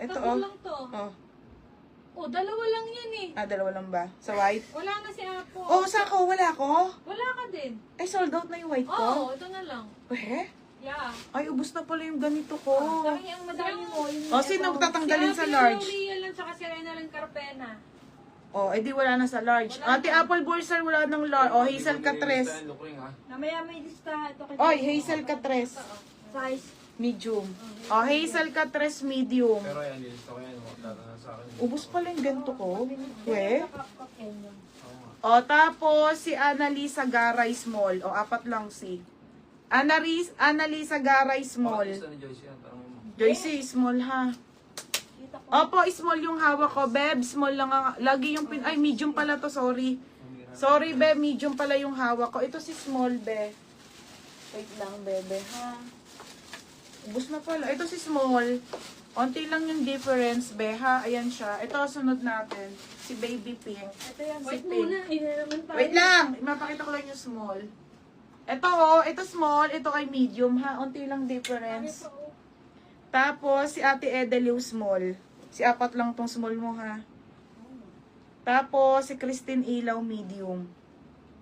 Ito, Tatlo oh. lang to. Oh. Oh, dalawa lang yan eh. Ah, dalawa lang ba? Sa white? Wala na si Apo. Oh, sa ako, wala ko. Wala ka din. Ay, sold out na yung white Oo, ko. ito na lang. Eh? Yeah. Ay, ubos na pala yung ganito ko. Dami ang madami mo. Oh, sino tatanggalin sa large? Si Ate lang, saka si Renalyn Carpena. Oh, edi wala na sa large. Ate Apple Bursar, wala nang large. Oh, Hazel Catres. Namaya may lista. Ito kay Oy, Hazel Catres. size. Medium. Oh, Hazel Catres medium. Pero yan, nilista ko yan. Tatana sa akin. Ubos pala yung ganito ko. We. Kenya. O, tapos si Annalisa Garay Small. O, apat lang si. Annalisa Garay Small. Lista ni Joyce yan. Parang mo. Joycey, small ha. Kita ko. Opo, small yung hawak ko. Beb, small lang ang... Lagi yung Ay, medium pala to, sorry. Sorry, Beb, medium pala yung hawak ko. Ito si small, Be. Wait lang, Bebe, ha. Ubus na pala. Ito si small. Onti lang yung difference, Be, ha. Ayan siya. Ito, sunod natin. Si Baby Pink. Ito yan. Si Wait Pink. muna. Ay, na naman tayo. Wait lang! Mapakita ko lang yung small. Ito, oh. Ito small. Ito ay medium, ha. Onti lang difference. Tapos, si Ate Edeliu small. Si apat lang tong small mo, ha. Tapos, si Christine Ilaw medium.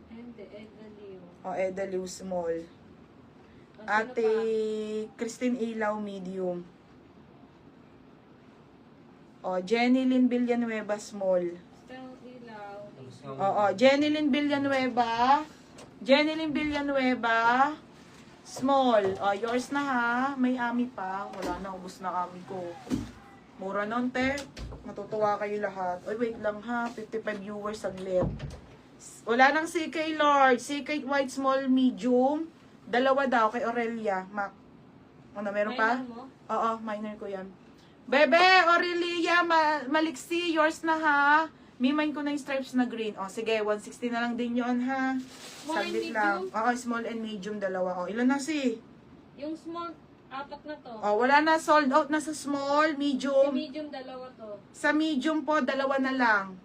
Hindi, Edaliw. O, Edeliu small. Ate Christine Ilaw medium. O, Jenny Lynn Villanueva small. Stella Ilaw. Tapos nga, Oo, Jenny Lynn Villanueva. Jenny Lynn Villanueva. Small. O, yours na ha. May ami pa. Wala na, ubos na ami ko. Mura nun, te. Matutuwa kayo lahat. Oy, wait lang ha. 55 viewers saglit. Wala nang CK large. CK white small medium. Dalawa daw kay Aurelia. Mac. Ano, meron pa? Minor mo? Oo, minor ko yan. Bebe, Aurelia, Maliksi, yours na ha. Mimain ko na yung stripes na green. O, sige, 160 na lang din yon ha. Small and Saglit medium? lang. Oo, small and medium, dalawa. O, ilan na si? Yung small, apat na to. O, wala na, sold out na sa small, Si medium. medium, dalawa to. Sa medium po, dalawa na lang.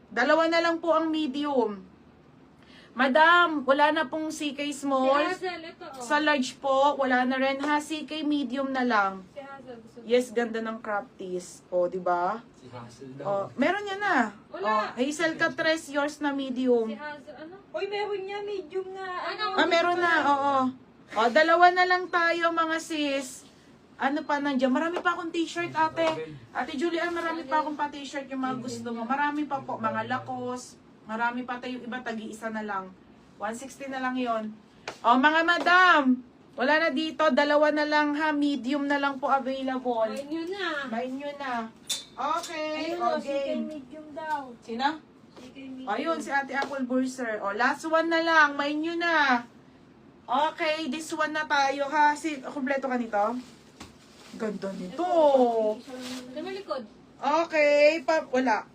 Dalawa na lang po ang medium. Madam, wala na pong CK Si small. Hazel, ito oh. Sa large po, wala na rin ha. CK medium na lang. Si Hazel, gusto ko. Yes, ganda ng crop tees. O, di ba? si Hassel daw. Oh, meron yan na. Wala. Oh, Hazel Catres, yours na Si medium. Hazel, ano? Uy, meron niya. Medium nga. Ano? Ah, meron na, oo. Oh, dalawa na lang tayo mga sis. Ano pa nandiyan? Marami pa akong t-shirt, ate. Ate Julian, marami pa akong pa t-shirt yung mga gusto mo. Marami pa po, mga lakos. Marami pa tayo, iba tagi-isa na lang. 160 na lang yon. Oh, mga madam, wala na dito. Dalawa na lang ha. Medium na lang po available. Ayun yun na. Buy nyo na. Okay, Ayun o, si kay okay. medium daw. Sino? Si kay medium. Ayun, si Ate Apple Burser. O, last one na lang. May nyo na. Okay, this one na tayo ha. Kompleto ka nito? Ganda nito. Sa malikod. Okay, wala.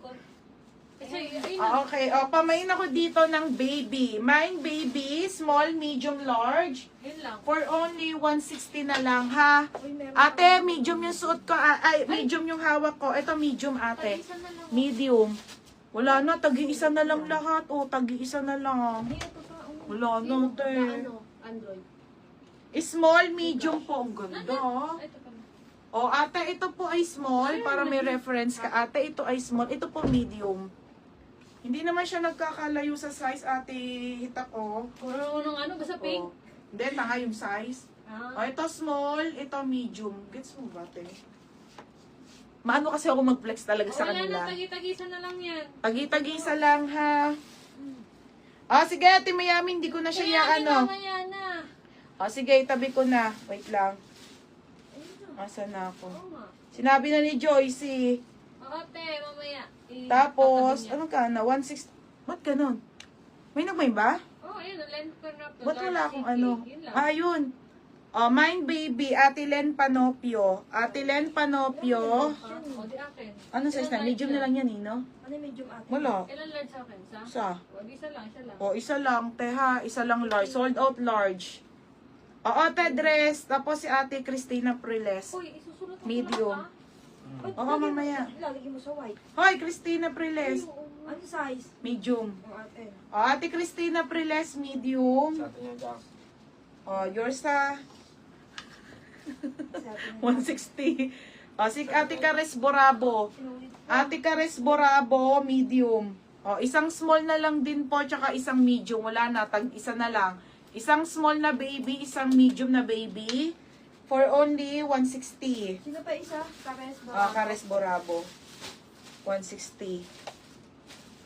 Kasi, ayun na. Okay, o, pamain ako dito ng baby. Mine baby, small, medium, large. Yun lang. For only 160 na lang ha. Uy, meron. Ate, medium yung suot ko. Ay, medium yung hawak ko. Ito, medium ate. Isa na lang. Medium. Wala na, tagi-isa na lang lahat. O, tagi-isa na lang. Hindi, ito pa. Wala na, te. Ano? Android. Small, medium po. Ang ganda. Ito pa. O, ate, ito po ay small. Para may reference ka. Ate, ito ay small. Ito po medium. Hindi naman siya nagkakalayo sa size, ate. Hita ko. Puro nung ano, basta pink. O, hindi, tanga yung size. O, Ah. ito small. Ito medium. Gets mo ba, te? Maano kasi ako mag-flex talaga sa Wala kanila. na, tagi-tagisa na lang yan. Tagi-tagisa lang, ha. Ah, sige, ate Mayami, hindi ko na siya ano. Mamaya na. Ah, sige, itabi ko na. Wait lang. Asa na ako? Oo nga. Sinabi na ni Joycey. Ate, mamaya. Tapos, Tatabi niya. ano ka na? 160. Ba't ganon? May nagmay ba? Oh, ayun, lens ko na. Ba't wala akong ano? Yun lang. Ah, yun. Oh, mine baby, Ate Len Panopio. Ate Len Panopio. O, di akin. Ano size na? Medium na lang yan, Nino? Ano yung medium ate? Wala. Ilan large sa akin? Sa? Sa? O, di isa lang, isa lang. Oh, isa lang, teha. Isa lang large. Sold out large. Oo, te dress. Tapos si Ate Christina Priles. Uy, isusunod mo Medium. lang, Ba't Oo, lagi- mamaya. Lalagay mo sa white. Hoy, Christina Priles. Ano size? Medium. Ang ate. Oh, Ate Christina Priles, medium. Sa atin yung Jax. Oh, yours sa Si ate niya. 160. O, si Ate Cares Borabo. Sinulit. Ate Cares Borabo, medium. O, isang small na lang din po, tsaka isang medium. Wala na, tag-isa na lang. Isang small na baby, isang medium na baby. For only 160. Sino pa isa? Kares ba? Cares Borabo. 160.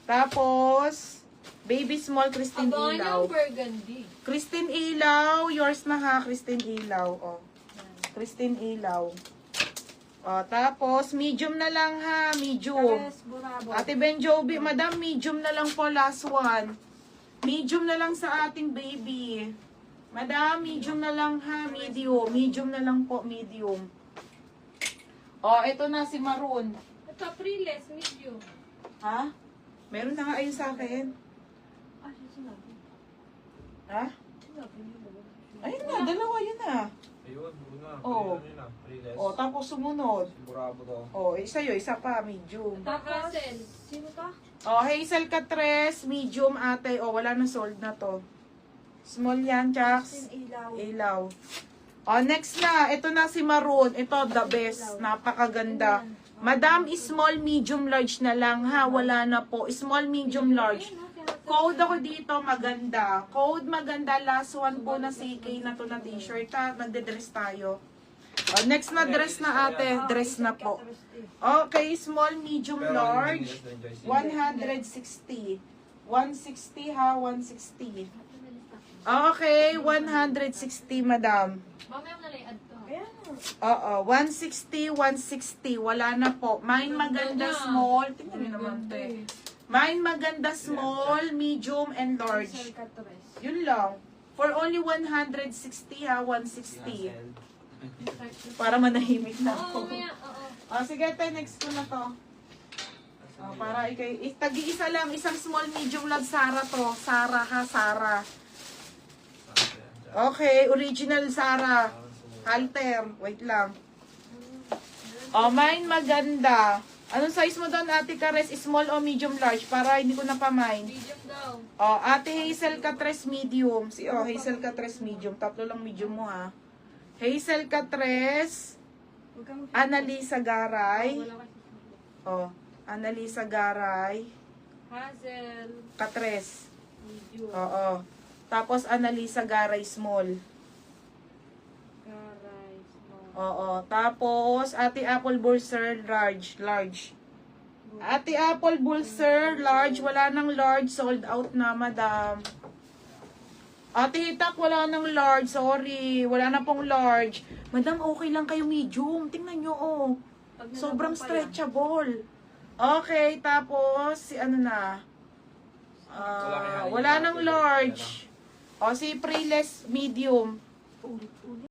Tapos, baby small, Christine Abangan Ilaw. yung burgundy. Christine Ilaw, yours na ha, Christine Ilaw. O, Christine Ilaw. O, tapos, medium na lang ha, medium. Kares Burabo. Ate Benjobi, madam, medium na lang po, last one. Medium na lang sa ating baby. Madam, medium na lang ha, medium. Medium na lang po, medium. O, ito na si Maroon. Ito, pre-less, medium. Ha? Meron na nga ayun sa akin. Ah, sinabi. Ha? Sinabi niyo ba? Ayun na, dalawa yun na. Ayun, una. Oo. Pre, ano yun ah, pre-less. O, tapos sumunod. Si Burabo to. O, sa'yo, isa pa, medium. Ito, Hazel. Sino ka? O, Hazel Catres, medium ate. O, wala na, sold na to. Small yan, Chax. Sin Ilaw. Ilaw. O, next na. Ito na si Maroon. Ito, the best. Napakaganda. Madam, small, medium, large na lang ha. Wala na po. Small, medium, large. Code ako dito, maganda. Code maganda. Last one po na CK na to na t-shirt ha. Magde-dress tayo. O, next na dress na ate. Dress na po. Okay, small, medium, Pero large. yung Joyce, yung 160. 160 ha, 160. Okay, 160, madam. Mamaya mo na lang i-add to. Ayan. Oo, 160, 160. Wala na po. Mine maganda small. Tingnan niyo naman, te. Mine maganda small, medium, and large. Hazel Catres. Yun lang. For only 160 ha, 160. Para manahimik na Oo, ako. mamaya, oo. O, sige, te, next ko na to. O, para ikay, tagi-isa lang, isang small, medium lang, Sara to. Sara ha, Sara. Okay, original Sara. Halter. Wait lang. Oh, mine maganda. Anong size mo doon, Ate Cares? Small o medium large? Para hindi ko na pa-mine. Medium daw. Oh, Ate Hazel Catres medium. Hazel Catres medium. Tatlo lang medium mo ha. Hazel Catres. Huwag kang Annalisa Garay. Wala kasi. Oh, Annalisa Garay. Hazel. Catres. Medium. Oo. Tapos Annalisa Garay small. Garay. Small. Oo. Tapos, Ate Apple Burser, large. Large. Ate Apple Burser, large. Wala nang large. Sold out na, madam. Ate Hitak, wala nang large. Sorry. Wala na pong large. Madam, okay lang kayo medium. Tingnan nyo, oh. Pag Sobrang nalabang pa yan. stretchable. Okay, tapos, si ano na? Wala nang large. O, si Pre-less medium. Ulit-ulit.